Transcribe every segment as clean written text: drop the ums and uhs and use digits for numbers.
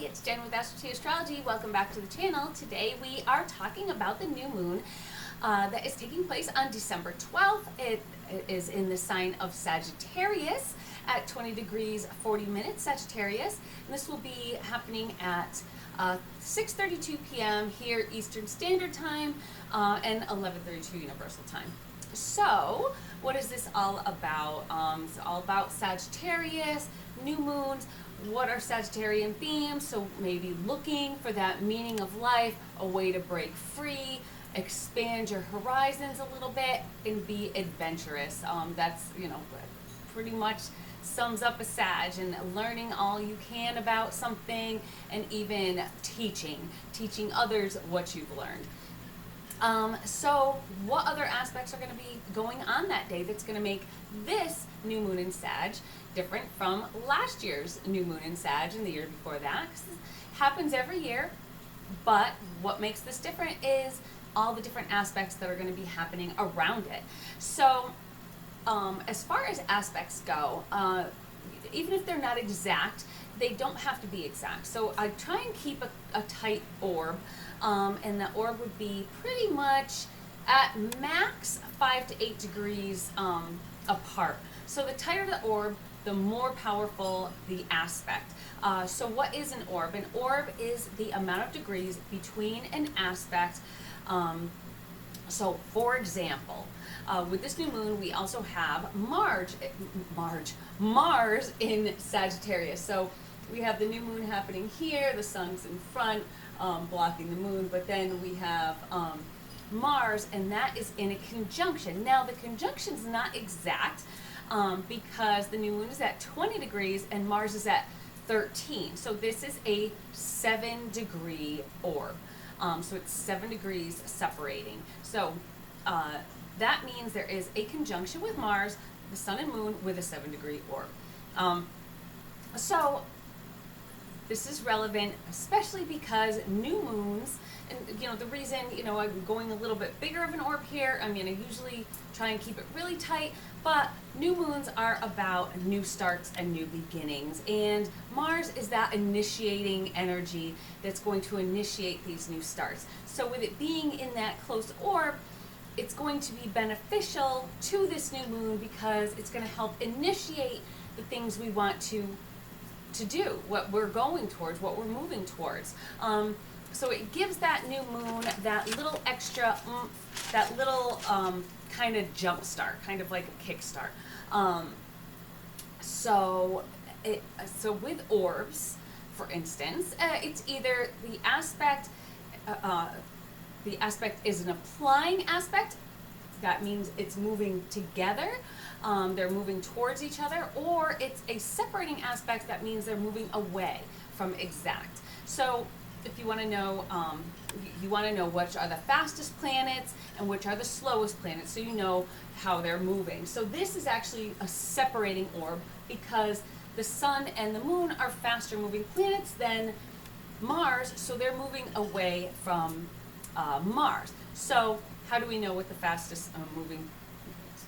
it's Jen with Astro Astrology. Welcome back to the channel. Today we are talking about the new moon that is taking place on December 12th. It is in the sign of Sagittarius at 20 degrees 40 minutes Sagittarius. And this will be happening at 6:32 p.m. here Eastern Standard Time and 11:32 Universal Time. So, what is this all about? It's all about Sagittarius, new moons. What are Sagittarian themes? So maybe looking for that meaning of life, a way to break free, expand your horizons a little bit, and be adventurous. That's, pretty much sums up a Sag, and learning all you can about something, and even teaching others what you've learned. So what other aspects are going to be going on that day that's going to make this new moon in Sag different from last year's new moon in Sag and the year before that? 'Cause this happens every year, but what makes this different is all the different aspects that are going to be happening around it. So as far as aspects go, even if they're not exact, they don't have to be exact. So I try and keep a tight orb, and the orb would be pretty much at max 5 to 8 degrees apart. So the tighter the orb, the more powerful the aspect. So what is an orb? An orb is the amount of degrees between an aspect. So for example, with this new moon, we also have Mars in Sagittarius. So we have the new moon happening here, the sun's in front, blocking the moon, but then we have Mars, and that is in a conjunction. Now the conjunction's not exact because the new moon is at 20 degrees and Mars is at 13. So this is a 7-degree orb. So it's 7 degrees separating. So that means there is a conjunction with Mars, the sun and moon, with a 7-degree orb. So this is relevant, especially because new moons, and the reason, I'm going a little bit bigger of an orb here, I'm gonna usually try and keep it really tight, but new moons are about new starts and new beginnings, and Mars is that initiating energy that's going to initiate these new starts. So with it being in that close orb, it's going to be beneficial to this new moon because it's going to help initiate the things we want to do, what we're going towards, what we're moving towards. So it gives that new moon that little extra, that little kind of jump start, kind of like a kickstart. So with orbs, for instance, it's either the aspect is an applying aspect. That means it's moving together. They're moving towards each other, or it's a separating aspect. That means they're moving away from exact. So if you want to know, which are the fastest planets and which are the slowest planets, so you know how they're moving. So this is actually a separating orb because the sun and the moon are faster moving planets than Mars, so they're moving away from Mars. So how do we know what the fastest moving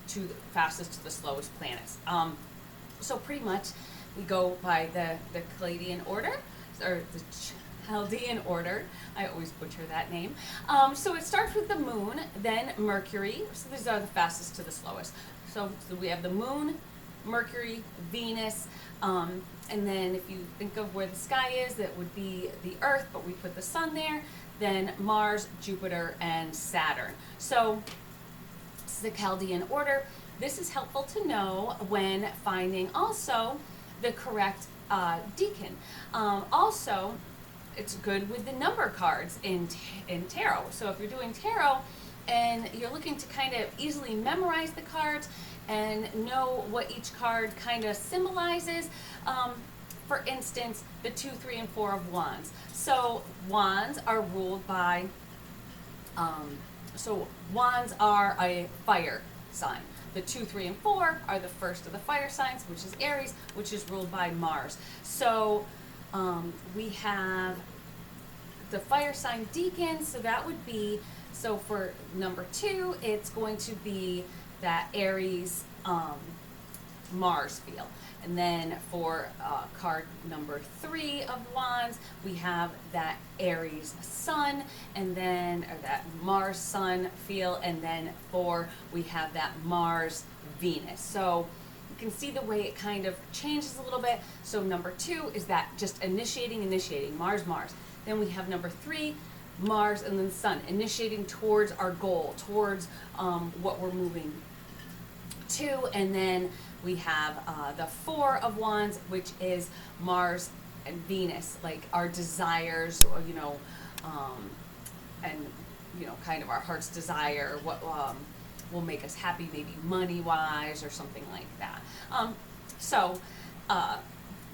to the fastest to the slowest planets? So pretty much we go by the Chaldean order, or the Chaldean order. I always butcher that name. So it starts with the moon, then Mercury. So these are the fastest to the slowest. So we have the moon, Mercury, Venus, and then if you think of where the sky is, that would be the Earth, but we put the sun there, then Mars, Jupiter, and Saturn. So this is the Chaldean order. This is helpful to know when finding also the correct decan. Also, it's good with the number cards in tarot. So if you're doing tarot and you're looking to kind of easily memorize the cards and know what each card kind of symbolizes, for instance, the 2, 3, and 4 of Wands. So Wands are ruled by, Wands are a fire sign. The 2, 3, and 4 are the first of the fire signs, which is Aries, which is ruled by Mars. So we have the fire sign decan, so that would be, so for number 2, it's going to be that Aries Mars feel. And then for card number 3 of Wands, we have that Aries Sun, and then, or that Mars Sun feel, and then 4, we have that Mars Venus. So you can see the way it kind of changes a little bit. So number 2 is that just initiating, Mars, Mars. Then we have number 3, Mars, and then the Sun, initiating towards our goal, towards what we're moving to. And then we have the 4 of Wands, which is Mars and Venus, like our desires, you know, and, you know, kind of our heart's desire, what will make us happy, maybe money-wise or something like that.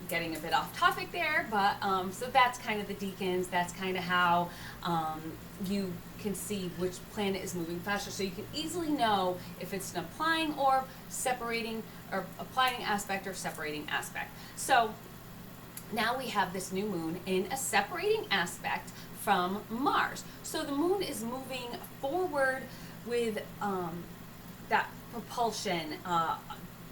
Getting a bit off topic there, but so that's kind of the deacons. That's kind of how you can see which planet is moving faster, so you can easily know if it's an applying or separating, or applying aspect or separating aspect. So now we have this new moon in a separating aspect from Mars. So the moon is moving forward with that propulsion,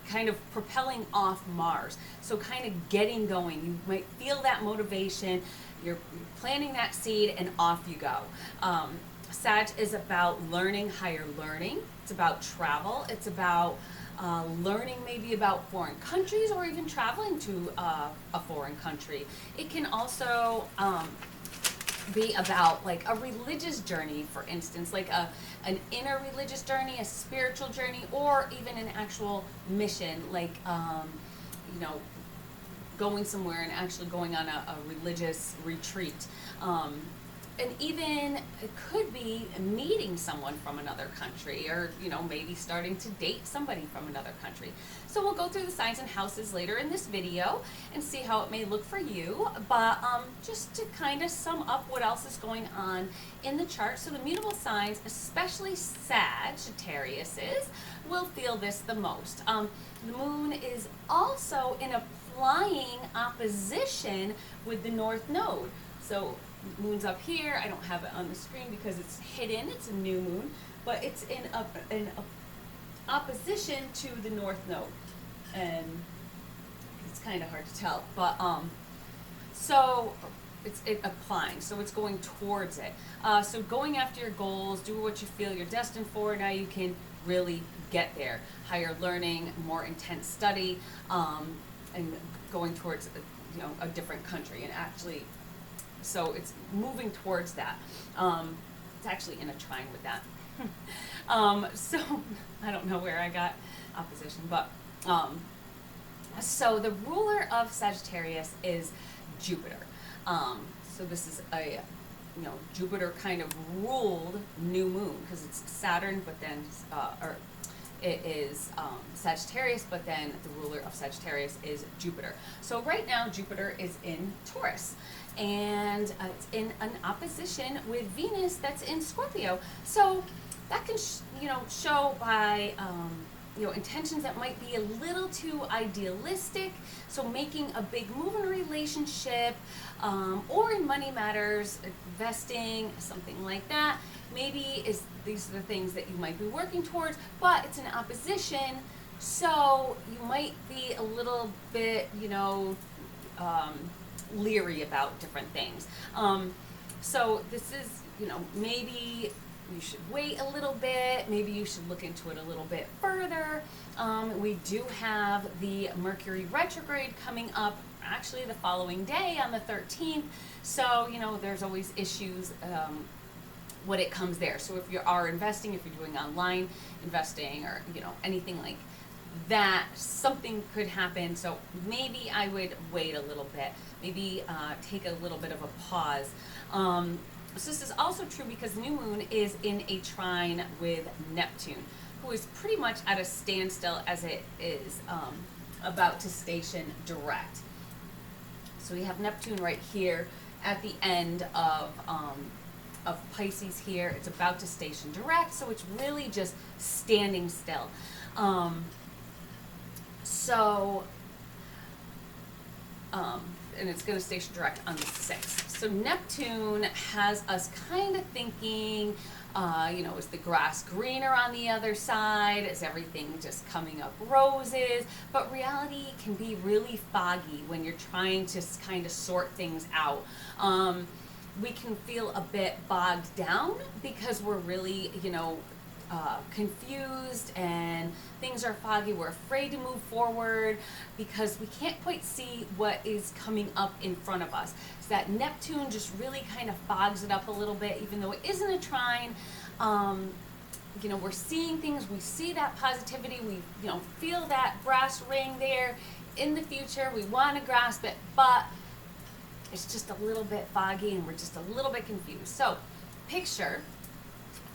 kind of propelling off Mars. So kind of getting going. You might feel that motivation. You're planting that seed and off you go. Sag is about learning, higher learning. It's about travel. It's about learning maybe about foreign countries, or even traveling to a foreign country. It can also be about like a religious journey, for instance, like an inner religious journey, a spiritual journey, or even an actual mission, like you know, going somewhere and actually going on a religious retreat. And even it could be meeting someone from another country, or, you know, maybe starting to date somebody from another country. So we'll go through the signs and houses later in this video and see how it may look for you. But just to kind of sum up what else is going on in the chart. So the mutable signs, especially Sagittariuses, will feel this the most. The moon is also in a flying opposition with the North Node. So moon's up here. I don't have it on the screen because it's hidden. It's a new moon, but it's in opposition to the North Node, and it's kind of hard to tell. But so it's applying. So it's going towards it. So going after your goals, do what you feel you're destined for. Now you can really get there. Higher learning, more intense study, and going towards a different country, and actually. So it's moving towards that. It's actually in a trine with that. So I don't know where I got opposition, but so the ruler of Sagittarius is Jupiter. So this is a Jupiter kind of ruled new moon, because it's Saturn, but then or it is Sagittarius, but then the ruler of Sagittarius is Jupiter. So right now Jupiter is in Taurus, and it's in an opposition with Venus that's in Scorpio. So that can show by intentions that might be a little too idealistic. So making a big move in a relationship, or in money matters, investing, something like that. Maybe these are the things that you might be working towards, but it's an opposition, so you might be a little bit, leery about different things. So this is, maybe you should wait a little bit. Maybe you should look into it a little bit further. We do have the Mercury retrograde coming up actually the following day on the 13th. So, there's always issues when it comes there. So if you are investing, if you're doing online investing, or, anything like that, something could happen. So maybe I would wait a little bit. Maybe take a little bit of a pause. So this is also true because the new moon is in a trine with Neptune, who is pretty much at a standstill as it is about to station direct. So we have Neptune right here at the end of Pisces here. It's about to station direct, so it's really just standing still. And it's going to station direct on the 6th. So Neptune has us kind of thinking Is the grass greener on the other side? Is everything just coming up roses? But reality can be really foggy when you're trying to kind of sort things out. We can feel a bit bogged down because we're really, confused and things are foggy. We're afraid to move forward because we can't quite see what is coming up in front of us. So that Neptune just really kind of fogs it up a little bit, even though it isn't a trine. We're seeing things, we see that positivity, we, feel that brass ring there in the future. We want to grasp it, but it's just a little bit foggy and we're just a little bit confused. So picture,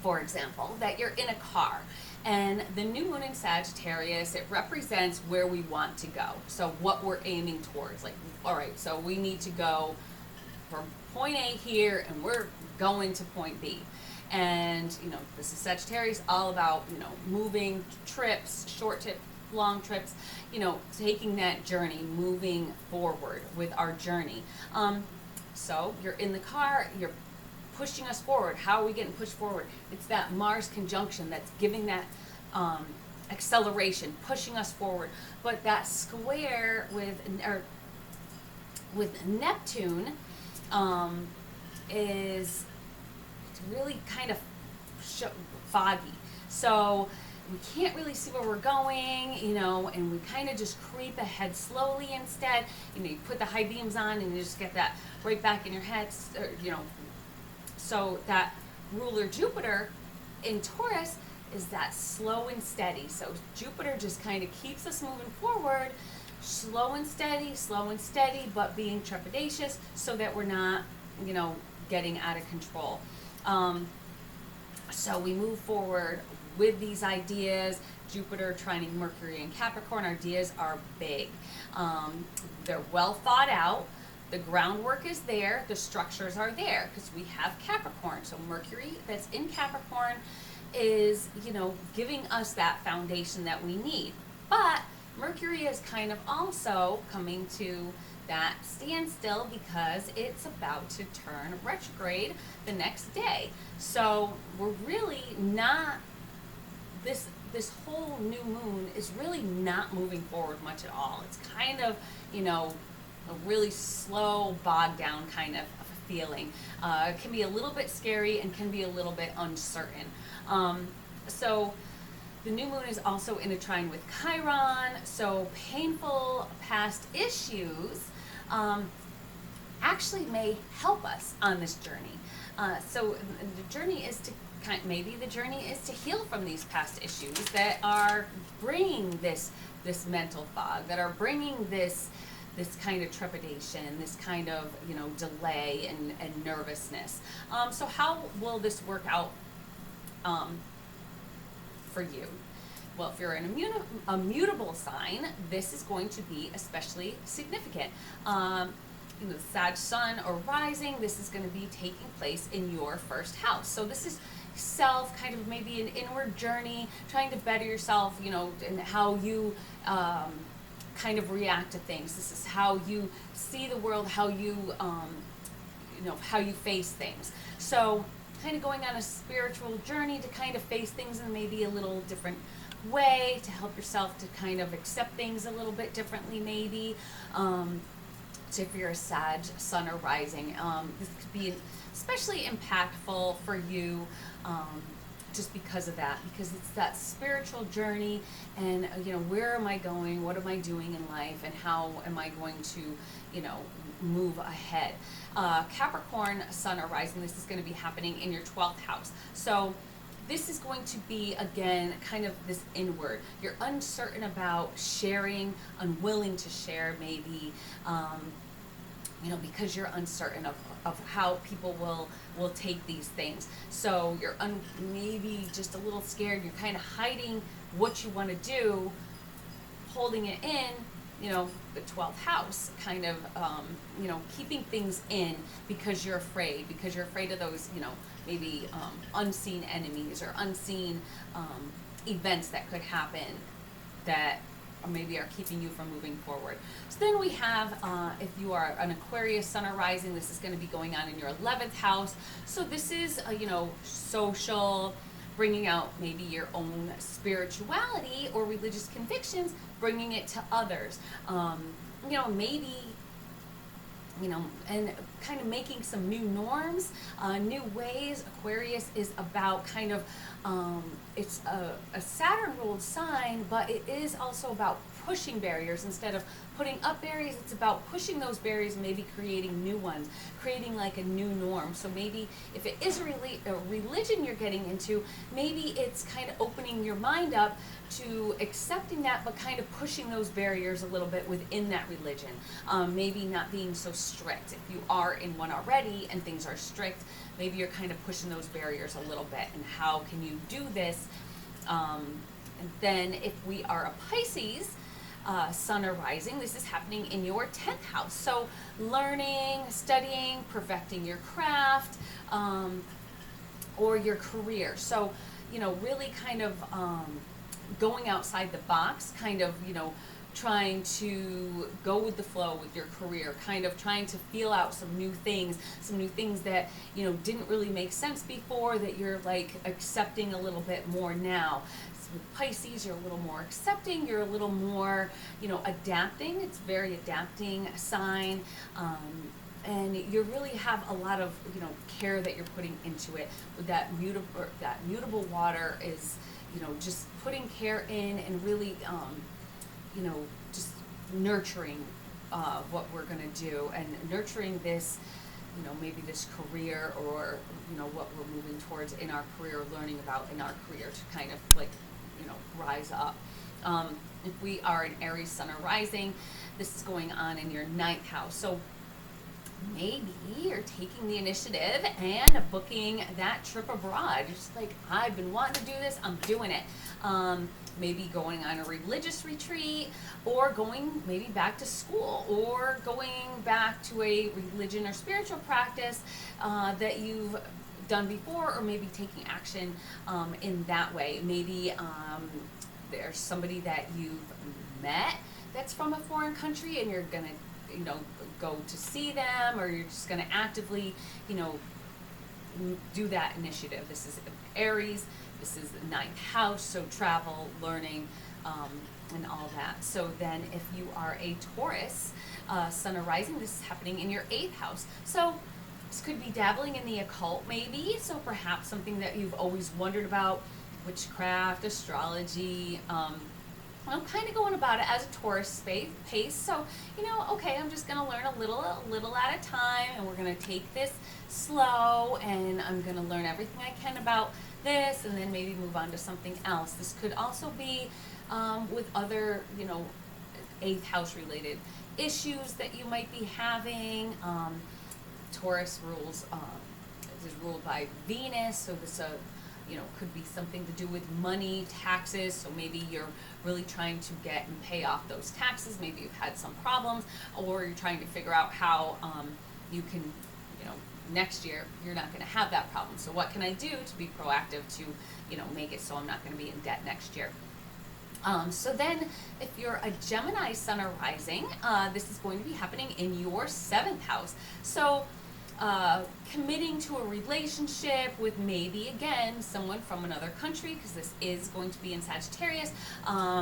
for example, that you're in a car and the new moon in Sagittarius, it represents where we want to go. So what we're aiming towards. Like, all right, so we need to go from point A here and we're going to point B. And, this is Sagittarius, all about, moving trips, short trips, long trips, taking that journey, moving forward with our journey. So you're in the car, you're pushing us forward. How are we getting pushed forward? It's that Mars conjunction that's giving that acceleration, pushing us forward. But that square with Neptune is really kind of foggy. So we can't really see where we're going, and we kind of just creep ahead slowly instead. You put the high beams on and you just get that right back in your head, So that ruler Jupiter in Taurus is that slow and steady. So Jupiter just kind of keeps us moving forward, slow and steady, but being trepidatious so that we're not, getting out of control. So we move forward with these ideas. Jupiter trining Mercury and Capricorn, our ideas are big. They're well thought out. The groundwork is there, the structures are there, because we have Capricorn. So Mercury that's in Capricorn is, giving us that foundation that we need. But Mercury is kind of also coming to that standstill because it's about to turn retrograde the next day. So we're really not, this whole new moon is really not moving forward much at all. It's kind of, a really slow, bogged down kind of feeling. It can be a little bit scary and can be a little bit uncertain. So the new moon is also in a trine with Chiron, so painful past issues actually may help us on this journey. So the journey is to maybe the journey is to heal from these past issues that are bringing this mental fog, that are bringing this kind of trepidation, this kind of delay and nervousness. So how will this work out for you? Well, if you're in a mutable sign, this is going to be especially significant. The Sag Sun or rising, this is going to be taking place in your first house. So this is self, kind of maybe an inward journey, trying to better yourself, and how you kind of react to things. This is how you see the world, how you, how you face things. So kind of going on a spiritual journey to kind of face things in maybe a little different way, to help yourself to kind of accept things a little bit differently maybe. So if you're a Sag Sun or rising, this could be especially impactful for you just because of that, because it's that spiritual journey and, where am I going, what am I doing in life, and how am I going to, move ahead. Capricorn Sun or rising, this is going to be happening in your 12th house. So this is going to be, again, kind of this inward. You're uncertain about sharing, unwilling to share maybe, because you're uncertain of how people will take these things. So you're maybe just a little scared. You're kind of hiding what you want to do, holding it in, the 12th house, kind of, keeping things in because you're afraid of those, maybe unseen enemies or unseen events that could happen that or maybe are keeping you from moving forward. So then we have, if you are an Aquarius sun or rising, this is going to be going on in your 11th house. So this is, social, bringing out maybe your own spirituality or religious convictions, bringing it to others. Maybe, and kind of making some new norms, new ways. Aquarius is about kind of, it's a Saturn ruled sign, but it is also about pushing barriers instead of putting up barriers. It's about pushing those barriers and maybe creating new ones, creating like a new norm. So maybe if it is a religion you're getting into, maybe it's kind of opening your mind up to accepting that, but kind of pushing those barriers a little bit within that religion. Maybe not being so strict. If you are in one already and things are strict, maybe you're kind of pushing those barriers a little bit. And how can you do this? And then if we are a Pisces, sun or rising, this is happening in your 10th house. So learning, studying, perfecting your craft, or your career. So, really kind of going outside the box, kind of, trying to go with the flow with your career, kind of trying to feel out some new things that, didn't really make sense before, that you're like accepting a little bit more now. With Pisces, you're a little more accepting, you're a little more, adapting. It's very adapting sign. And you really have a lot of, care that you're putting into it. With that mutable water is, just putting care in and really, just nurturing what we're going to do, and nurturing this, maybe this career, or, what we're moving towards in our career, learning about in our career, to kind of like, rise up. If we are an Aries sun or rising, this is going on in your 9th house. So maybe you're taking the initiative and booking that trip abroad. You're just like, I've been wanting to do this, I'm doing it. Maybe going on a religious retreat, or going maybe back to school, or going back to a religion or spiritual practice that you've done before, or maybe taking action in that way. Maybe there's somebody that you've met that's from a foreign country, and you're gonna go to see them, or you're just gonna actively do that initiative. This is Aries, this is the 9th house, so travel, learning, and all that. So then if you are a Taurus sun or rising, this is happening in your 8th house. So this could be dabbling in the occult maybe, so perhaps something that you've always wondered about, witchcraft, astrology, kind of going about it as a Taurus pace. So, okay, I'm just going to learn a little at a time, and we're going to take this slow, and I'm going to learn everything I can about this, and then maybe move on to something else. This could also be with other, 8th house related issues that you might be having. Taurus is ruled by Venus, so this could be something to do with money, taxes. So maybe you're really trying to get and pay off those taxes. Maybe you've had some problems, or you're trying to figure out how you can, next year you're not going to have that problem. So what can I do to be proactive to, make it so I'm not going to be in debt next year? So then if you're a Gemini sun or rising, this is going to be happening in your 7th house. So committing to a relationship with maybe, again, someone from another country, because this is going to be in Sagittarius,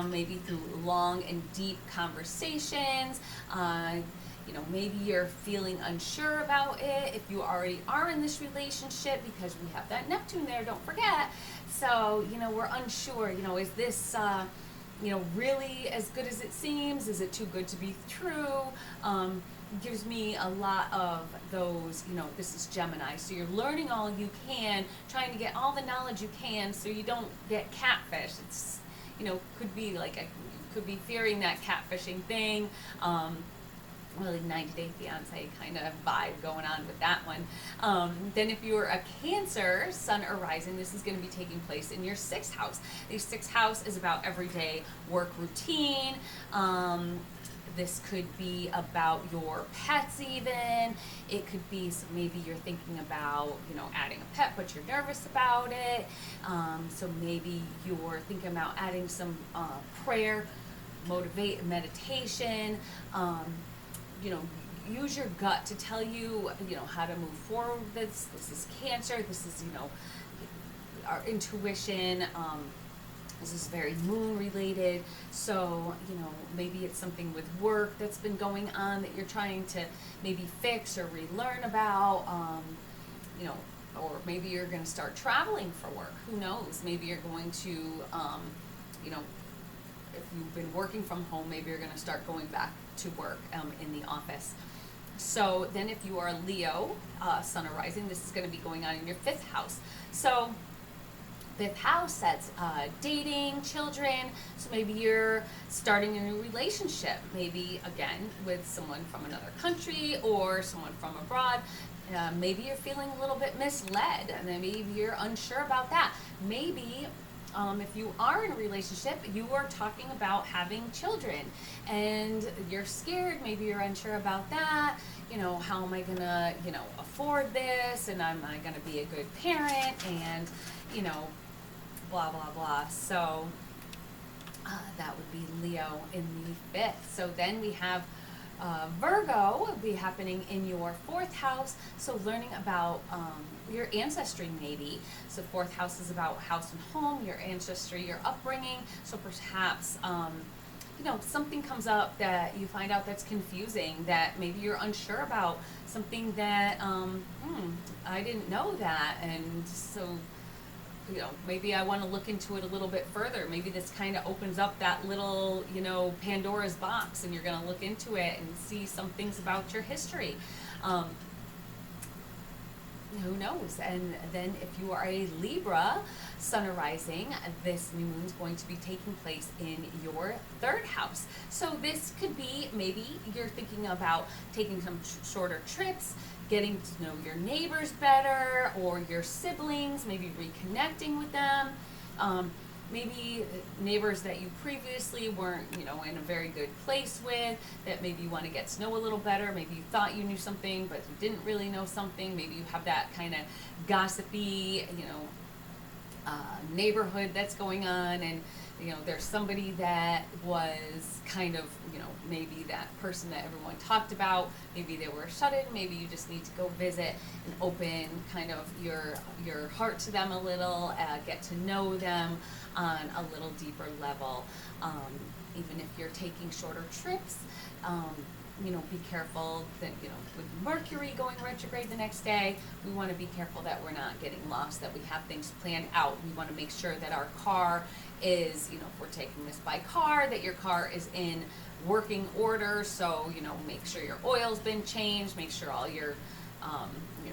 maybe through long and deep conversations. Maybe you're feeling unsure about it if you already are in this relationship, because we have that Neptune there, don't forget. So, we're unsure, is this, really as good as it seems? Is it too good to be true? Gives me a lot of those, this is Gemini. So you're learning all you can, trying to get all the knowledge you can so you don't get catfish. It's, could be fearing that catfishing thing. Really 90 Day Fiance kind of vibe going on with that one. Then if you're a Cancer sun or rising, this is going to be taking place in your 6th house. The 6th house is about everyday work routine. This could be about your pets even. It could be, so maybe you're thinking about, adding a pet, but you're nervous about it. So maybe you're thinking about adding some prayer motivate meditation, you know, use your gut to tell you, you know, how to move forward with this. This is Cancer. This is, you know, our intuition. This is very moon related. So, you know, maybe it's something with work that's been going on that you're trying to maybe fix or relearn about, you know, or maybe you're going to start traveling for work. Who knows? Maybe you're going to, you know, if you've been working from home, maybe you're going to start going back to work in the office. So then if you are Leo, Sun or Rising, this is going to be going on in your 5th house. So 5th house, that's dating, children. So maybe you're starting a new relationship, maybe again with someone from another country or someone from abroad. Maybe you're feeling a little bit misled, and then maybe you're unsure about that. Maybe if you are in a relationship, you are talking about having children, and you're scared. Maybe you're unsure about that. You know, how am I gonna, you know, afford this, and am I gonna be a good parent, and, you know, blah blah blah. So that would be Leo in the 5th. So then we have Virgo will be happening in your 4th house. So learning about your ancestry maybe. So 4th house is about house and home, your ancestry, your upbringing. So perhaps you know, something comes up that you find out that's confusing, that maybe you're unsure about, something that I didn't know that, and so, you know, maybe I want to look into it a little bit further. Maybe this kind of opens up that little, you know, Pandora's box, and you're going to look into it and see some things about your history. Who knows? And then if you are a Libra, Sun or Rising, this new moon is going to be taking place in your 3rd house. So this could be, maybe you're thinking about taking some shorter trips, getting to know your neighbors better, or your siblings, maybe reconnecting with them. Maybe neighbors that you previously weren't, you know, in a very good place with, that maybe you want to get to know a little better. Maybe you thought you knew something, but you didn't really know something. Maybe you have that kind of gossipy, you know, neighborhood that's going on, and, you know, there's somebody that was kind of, you know, maybe that person that everyone talked about. Maybe they were shut in. Maybe you just need to go visit and open kind of your heart to them a little, get to know them on a little deeper level. Even if you're taking shorter trips, you know, be careful that, you know, with Mercury going retrograde the next day, we want to be careful that we're not getting lost, that we have things planned out. We want to make sure that our car is, you know, if we're taking this by car, that your car is in working order. So, you know, make sure your oil's been changed, make sure all your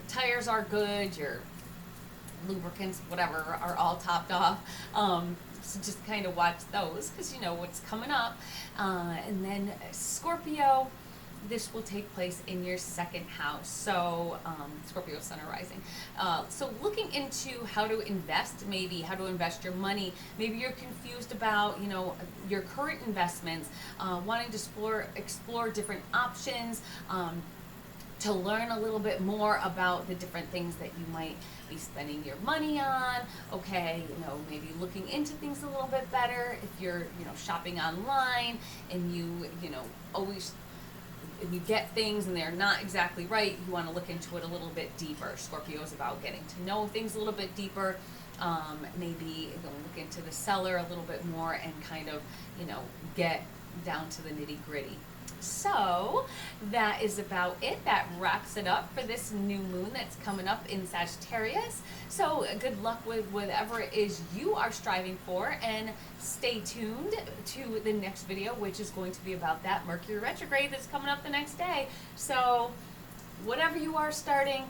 tires are good, your lubricants, whatever, are all topped off. So just kind of watch those, because you know what's coming up. And then Scorpio, this will take place in your 2nd house. So Scorpio, Sun or Rising. So looking into how to invest, maybe how to invest your money. Maybe you're confused about, you know, your current investments, wanting to explore different options, to learn a little bit more about the different things that you might be spending your money on. Okay, you know, maybe looking into things a little bit better. If you're, you know, shopping online and you know, always, if you get things and they're not exactly right, you want to look into it a little bit deeper. Scorpio is about getting to know things a little bit deeper. Maybe look into the seller a little bit more and kind of, you know, get down to the nitty-gritty. So that is about it. That wraps it up for this new moon that's coming up in Sagittarius. So good luck with whatever it is you are striving for, and stay tuned to the next video, which is going to be about that Mercury retrograde that's coming up the next day. So whatever you are starting,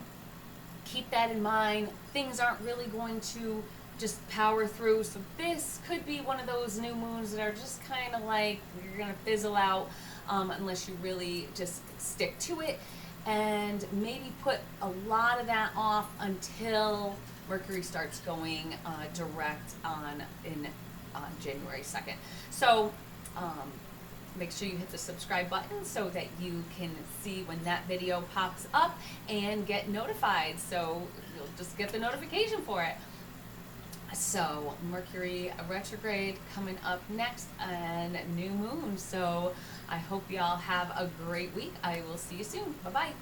keep that in mind. Things aren't really going to just power through. So this could be one of those new moons that are just kind of like, you're going to fizzle out. Unless you really just stick to it, and maybe put a lot of that off until Mercury starts going direct on January 2nd. So make sure you hit the subscribe button so that you can see when that video pops up and get notified. So you'll just get the notification for it. So Mercury retrograde coming up next and new moon. So I hope y'all have a great week. I will see you soon. Bye bye.